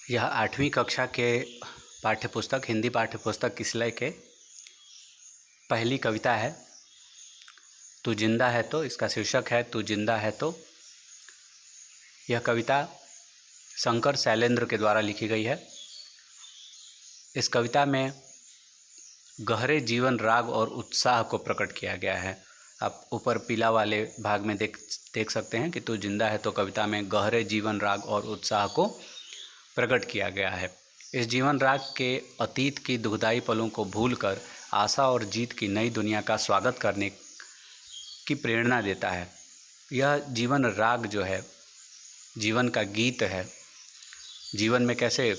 यह 8वीं कक्षा के पाठ्यपुस्तक हिंदी पाठ्यपुस्तक किसलय के पहली कविता है। तू जिंदा है तो, इसका शीर्षक है तू जिंदा है तो। यह कविता शंकर शैलेंद्र के द्वारा लिखी गई है। इस कविता में गहरे जीवन राग और उत्साह को प्रकट किया गया है। आप ऊपर पीला वाले भाग में देख सकते हैं कि तू जिंदा है तो कविता में गहरे जीवन राग और उत्साह को प्रकट किया गया है। इस जीवन राग के अतीत की दुखदाई पलों को भूलकर आशा और जीत की नई दुनिया का स्वागत करने की प्रेरणा देता है। यह जीवन राग जो है जीवन का गीत है। जीवन में कैसे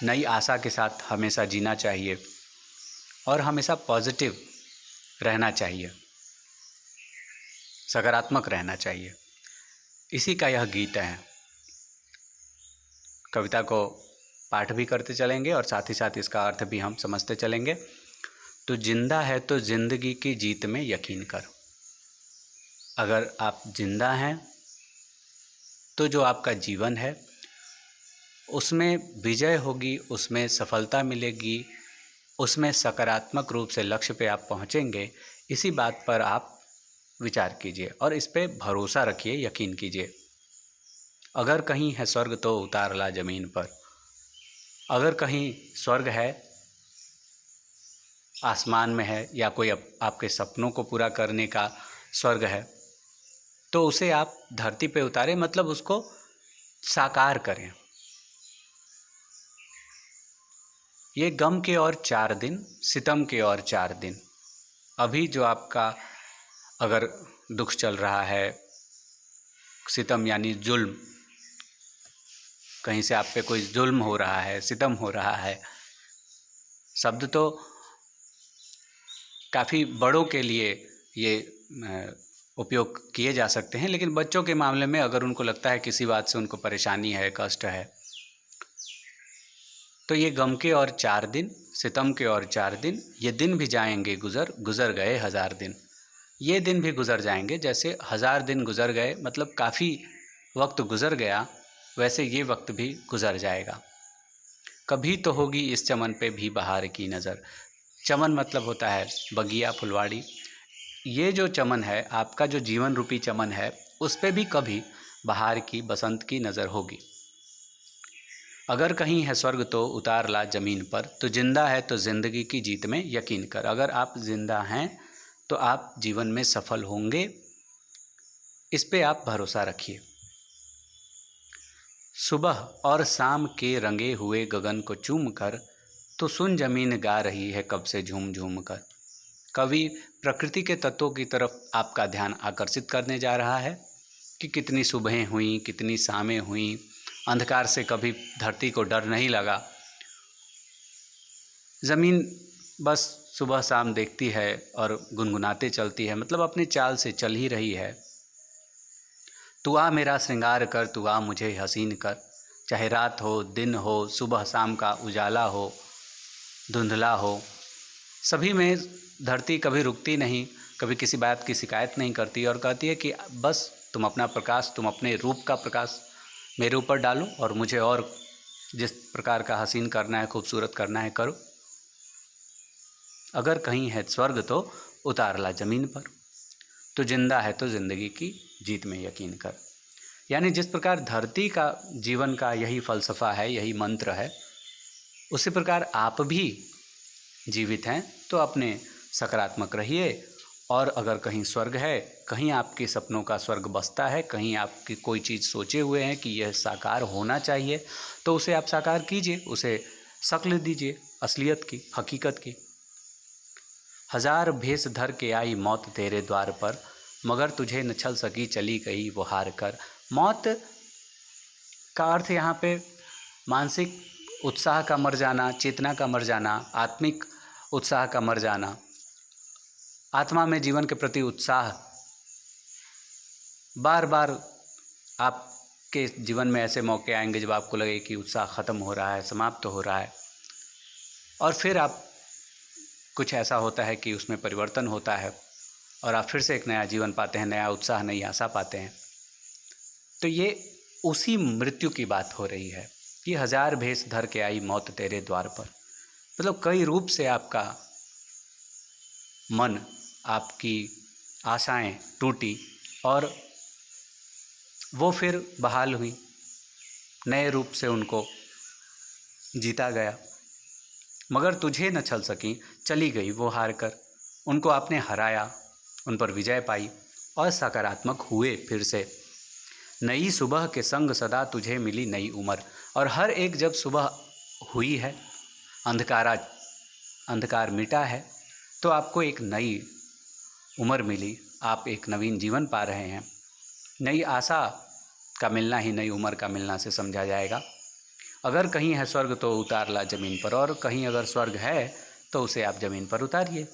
नई आशा के साथ हमेशा जीना चाहिए और हमेशा पॉजिटिव रहना चाहिए, सकारात्मक रहना चाहिए, इसी का यह गीत है। कविता को पाठ भी करते चलेंगे और साथ ही साथ इसका अर्थ भी हम समझते चलेंगे। तो जिंदा है तो जिंदगी की जीत में यकीन कर। अगर आप जिंदा हैं तो जो आपका जीवन है उसमें विजय होगी, उसमें सफलता मिलेगी, उसमें सकारात्मक रूप से लक्ष्य पे आप पहुंचेंगे। इसी बात पर आप विचार कीजिए और इस पे भरोसा रखिए, यकीन कीजिए। अगर कहीं है स्वर्ग तो उतार ला जमीन पर। अगर कहीं स्वर्ग है, आसमान में है, या कोई आपके सपनों को पूरा करने का स्वर्ग है, तो उसे आप धरती पे उतारें, मतलब उसको साकार करें। ये गम के और 4 दिन, सितम के और 4 दिन। अभी जो आपका अगर दुख चल रहा है, सितम यानी जुल्म, कहीं से आप पे कोई जुल्म हो रहा है, सितम हो रहा है। शब्द तो काफ़ी बड़ों के लिए ये उपयोग किए जा सकते हैं, लेकिन बच्चों के मामले में अगर उनको लगता है किसी बात से उनको परेशानी है, कष्ट है, तो ये गम के और 4 दिन, सितम के और 4 दिन, ये दिन भी जाएंगे गुजर, गुजर गए 1000 दिन। ये दिन भी गुजर जाएंगे, जैसे 1000 दिन गुजर गए, मतलब काफ़ी वक्त गुजर गया, वैसे ये वक्त भी गुजर जाएगा। कभी तो होगी इस चमन पे भी बहार की नज़र। चमन मतलब होता है बगिया, फुलवाड़ी। ये जो चमन है, आपका जो जीवन रूपी चमन है, उस पे भी कभी बहार की, बसंत की नज़र होगी। अगर कहीं है स्वर्ग तो उतार ला ज़मीन पर। तो जिंदा है तो ज़िंदगी की जीत में यकीन कर। अगर आप जिंदा हैं तो आप जीवन में सफल होंगे, इस पे आप भरोसा रखिए। सुबह और शाम के रंगे हुए गगन को चूम कर, तो सुन जमीन गा रही है कब से झूम झूम कर। कवि प्रकृति के तत्वों की तरफ आपका ध्यान आकर्षित करने जा रहा है कि कितनी सुबहें हुई, कितनी शामें हुई, अंधकार से कभी धरती को डर नहीं लगा। ज़मीन बस सुबह शाम देखती है और गुनगुनाते चलती है, मतलब अपनी चाल से चल ही रही है। तू आ मेरा श्रृंगार कर, तू आ मुझे हसीन कर। चाहे रात हो, दिन हो, सुबह शाम का उजाला हो, धुंधला हो, सभी में धरती कभी रुकती नहीं, कभी किसी बात की शिकायत नहीं करती और कहती है कि बस तुम अपना प्रकाश, तुम अपने रूप का प्रकाश मेरे ऊपर डालो और मुझे और जिस प्रकार का हसीन करना है, खूबसूरत करना है, करो। अगर कहीं है स्वर्ग तो उतार ला ज़मीन पर। तो जिंदा है तो ज़िंदगी की जीत में यकीन कर। यानी जिस प्रकार धरती का जीवन का यही फ़लसफ़ा है, यही मंत्र है, उसी प्रकार आप भी जीवित हैं तो अपने सकारात्मक रहिए। और अगर कहीं स्वर्ग है, कहीं आपके सपनों का स्वर्ग बसता है, कहीं आपकी कोई चीज़ सोचे हुए हैं कि यह साकार होना चाहिए, तो उसे आप साकार कीजिए, उसे शक्ल दीजिए, असलियत की, हकीकत की। 1000 भेष धर के आई मौत तेरे द्वार पर, मगर तुझे न छल सकी, चली गई वो हार कर। मौत का अर्थ यहाँ पे मानसिक उत्साह का मर जाना, चेतना का मर जाना, आत्मिक उत्साह का मर जाना, आत्मा में जीवन के प्रति उत्साह। बार बार आपके जीवन में ऐसे मौके आएंगे जब आपको लगे कि उत्साह ख़त्म हो रहा है, समाप्त हो रहा है, और फिर आप कुछ ऐसा होता है कि उसमें परिवर्तन होता है और आप फिर से एक नया जीवन पाते हैं, नया उत्साह, नई आशा पाते हैं। तो ये उसी मृत्यु की बात हो रही है कि 1000 भेष धर के आई मौत तेरे द्वार पर। मतलब कई रूप से आपका मन, आपकी आशाएं टूटी और वो फिर बहाल हुई, नए रूप से उनको जीता गया। मगर तुझे न छल सकी, चली गई वो हार कर। उनको आपने हराया, उन पर विजय पाई और सकारात्मक हुए फिर से। नई सुबह के संग सदा तुझे मिली नई उम्र। और हर एक जब सुबह हुई है, अंधकार मिटा है, तो आपको एक नई उम्र मिली, आप एक नवीन जीवन पा रहे हैं। नई आशा का मिलना ही नई उम्र का मिलना से समझा जाएगा। अगर कहीं है स्वर्ग तो उतार ला ज़मीन पर, और कहीं अगर स्वर्ग है तो उसे आप ज़मीन पर उतारिए।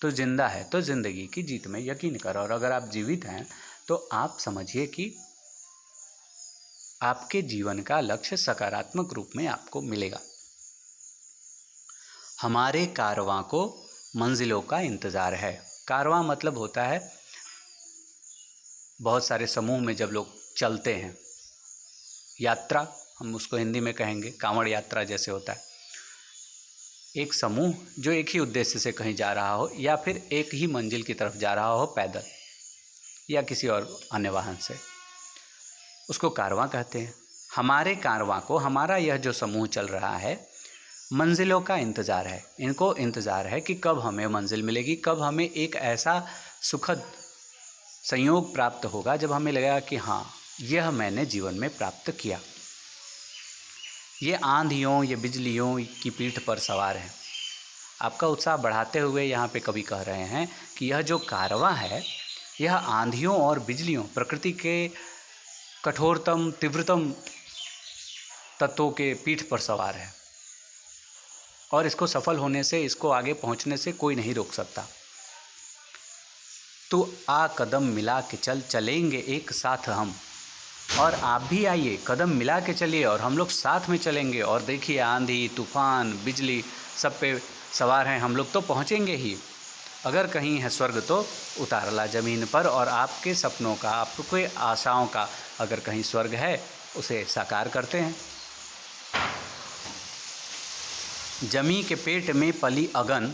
तो जिंदा है तो ज़िंदगी की जीत में यकीन कर। और अगर आप जीवित हैं तो आप समझिए कि आपके जीवन का लक्ष्य सकारात्मक रूप में आपको मिलेगा। हमारे कारवां को मंजिलों का इंतज़ार है। कारवां मतलब होता है बहुत सारे समूह में जब लोग चलते हैं, यात्रा हम उसको हिंदी में कहेंगे, कांवड़ यात्रा जैसे होता है। एक समूह जो एक ही उद्देश्य से कहीं जा रहा हो या फिर एक ही मंजिल की तरफ जा रहा हो पैदल या किसी और अन्य वाहन से, उसको कारवां कहते हैं। हमारे कारवां को, हमारा यह जो समूह चल रहा है, मंजिलों का इंतज़ार है। इनको इंतज़ार है कि कब हमें मंजिल मिलेगी, कब हमें एक ऐसा सुखद संयोग प्राप्त होगा जब हमें लगेगा कि हाँ, यह मैंने जीवन में प्राप्त किया। ये आंधियों, ये बिजलियों की पीठ पर सवार हैं। आपका उत्साह बढ़ाते हुए यहाँ पे कवि कह रहे हैं कि यह जो कारवां है, यह आंधियों और बिजलियों, प्रकृति के कठोरतम तीव्रतम तत्वों के पीठ पर सवार है, और इसको सफल होने से, इसको आगे पहुँचने से कोई नहीं रोक सकता। तो आ कदम मिला के चल, चलेंगे एक साथ हम। और आप भी आइए, कदम मिला के चलिए और हम लोग साथ में चलेंगे। और देखिए, आंधी, तूफान, बिजली सब पे सवार हैं हम लोग, तो पहुँचेंगे ही। अगर कहीं है स्वर्ग तो उतार ला ज़मीन पर। और आपके सपनों का, आपके आशाओं का अगर कहीं स्वर्ग है, उसे साकार करते हैं। जमी के पेट में पली अगन,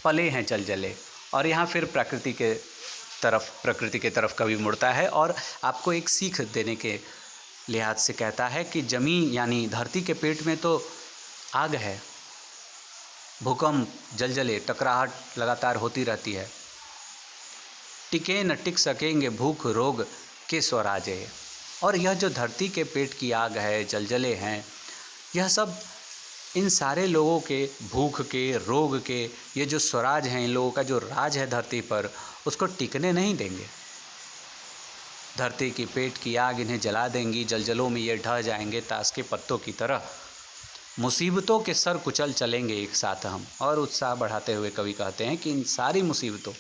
पले हैं चल जले। और यहाँ फिर प्रकृति के तरफ कभी मुड़ता है और आपको एक सीख देने के लिहाज से कहता है कि जमी यानी धरती के पेट में तो आग है, भूकंप, जलजले, टकराहट लगातार होती रहती है। टिके न टिक सकेंगे भूख रोग के स्वराजे। और यह जो धरती के पेट की आग है, जलजले हैं, यह सब इन सारे लोगों के, भूख के, रोग के, ये जो स्वराज हैं, इन लोगों का जो राज है धरती पर, उसको टिकने नहीं देंगे। धरती की पेट की आग इन्हें जला देंगी, जलजलों में ये ढह जाएंगे ताश के पत्तों की तरह। मुसीबतों के सर कुचल चलेंगे एक साथ हम। और उत्साह बढ़ाते हुए कवि कहते हैं कि इन सारी मुसीबतों,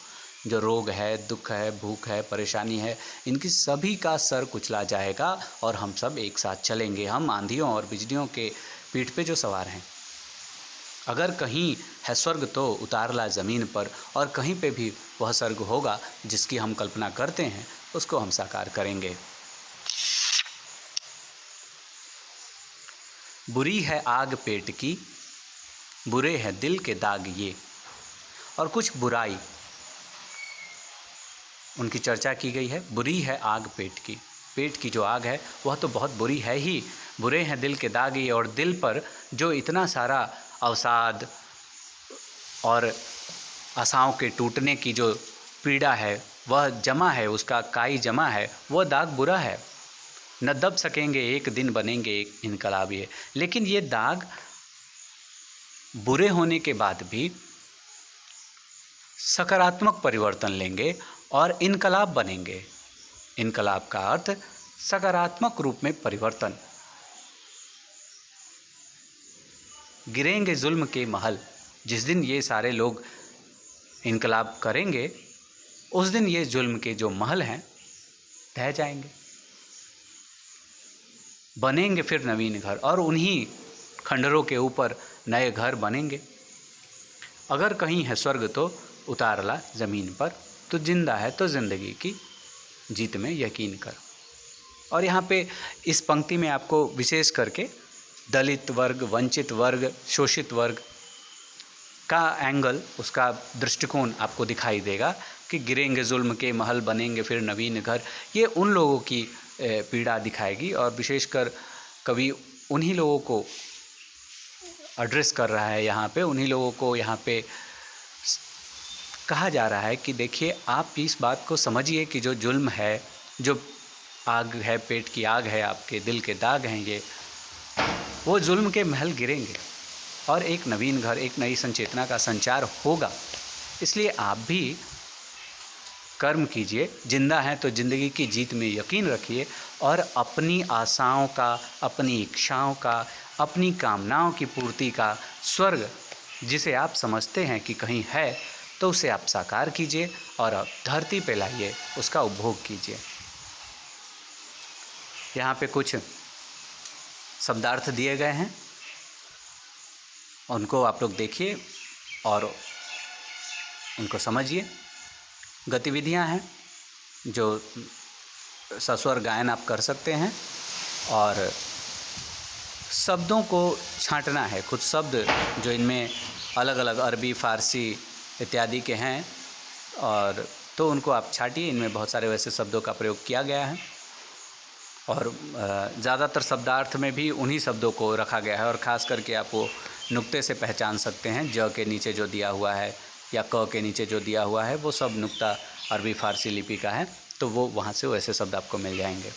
जो रोग है, दुख है, भूख है, परेशानी है, इनकी सभी का सर कुचला जाएगा और हम सब एक साथ चलेंगे। हम आंधियों और बिजलियों के पीठ पे जो सवार हैं। अगर कहीं है स्वर्ग तो उतार ला ज़मीन पर। और कहीं पे भी वह स्वर्ग होगा जिसकी हम कल्पना करते हैं, उसको हम साकार करेंगे। बुरी है आग पेट की, बुरे हैं दिल के दाग ये। और कुछ बुराई उनकी चर्चा की गई है। बुरी है आग पेट की, पेट की जो आग है वह तो बहुत बुरी है ही। बुरे हैं दिल के दाग ये। और दिल पर जो इतना सारा अवसाद और आशाओं के टूटने की जो पीड़ा है, वह जमा है, उसका काई जमा है, वह दाग बुरा है। न दब सकेंगे एक दिन बनेंगे एक इनकलाब ये। लेकिन ये दाग बुरे होने के बाद भी सकारात्मक परिवर्तन लेंगे और इनकलाब बनेंगे। इनकलाब का अर्थ सकारात्मक रूप में परिवर्तन। गिरेंगे जुल्म के महल। जिस दिन ये सारे लोग इनकलाब करेंगे, उस दिन ये जुल्म के जो महल हैं ढह जाएंगे। बनेंगे फिर नवीन घर, और उन्हीं खंडरों के ऊपर नए घर बनेंगे। अगर कहीं है स्वर्ग तो उतार ला ज़मीन पर। तो जिंदा है तो ज़िंदगी की जीत में यकीन कर। और यहाँ पे इस पंक्ति में आपको विशेष करके दलित वर्ग, वंचित वर्ग, शोषित वर्ग का एंगल, उसका दृष्टिकोण आपको दिखाई देगा कि गिरेंगे जुल्म के महल, बनेंगे फिर नवीन घर। ये उन लोगों की पीड़ा दिखाएगी और विशेषकर कवि उन्हीं लोगों को एड्रेस कर रहा है यहाँ पे, उन्हीं लोगों को यहाँ पे कहा जा रहा है कि देखिए आप इस बात को समझिए कि जो जुल्म है, जो आग है, पेट की आग है, आपके दिल के दाग हैं, ये वो जुल्म के महल गिरेंगे और एक नवीन घर, एक नई संचेतना का संचार होगा। इसलिए आप भी कर्म कीजिए, जिंदा हैं तो ज़िंदगी की जीत में यकीन रखिए और अपनी आशाओं का, अपनी इच्छाओं का, अपनी कामनाओं की पूर्ति का स्वर्ग जिसे आप समझते हैं कि कहीं है, तो उसे आप साकार कीजिए और अब धरती पे लाइए, उसका उपभोग कीजिए। यहाँ पे कुछ शब्दार्थ दिए गए हैं, उनको आप लोग देखिए और उनको समझिए। गतिविधियाँ हैं जो सस्वर गायन आप कर सकते हैं और शब्दों को छांटना है। कुछ शब्द जो इनमें अलग अलग अरबी, फ़ारसी इत्यादि के हैं और तो उनको आप छांटिए। इनमें बहुत सारे वैसे शब्दों का प्रयोग किया गया है और ज़्यादातर शब्दार्थ में भी उन्हीं शब्दों को रखा गया है और ख़ास करके आप वो नुक्ते से पहचान सकते हैं। ज के नीचे जो दिया हुआ है या क के नीचे जो दिया हुआ है वो सब नुक्ता अरबी फ़ारसी लिपि का है, तो वो वहाँ से वैसे शब्द आपको मिल जाएंगे।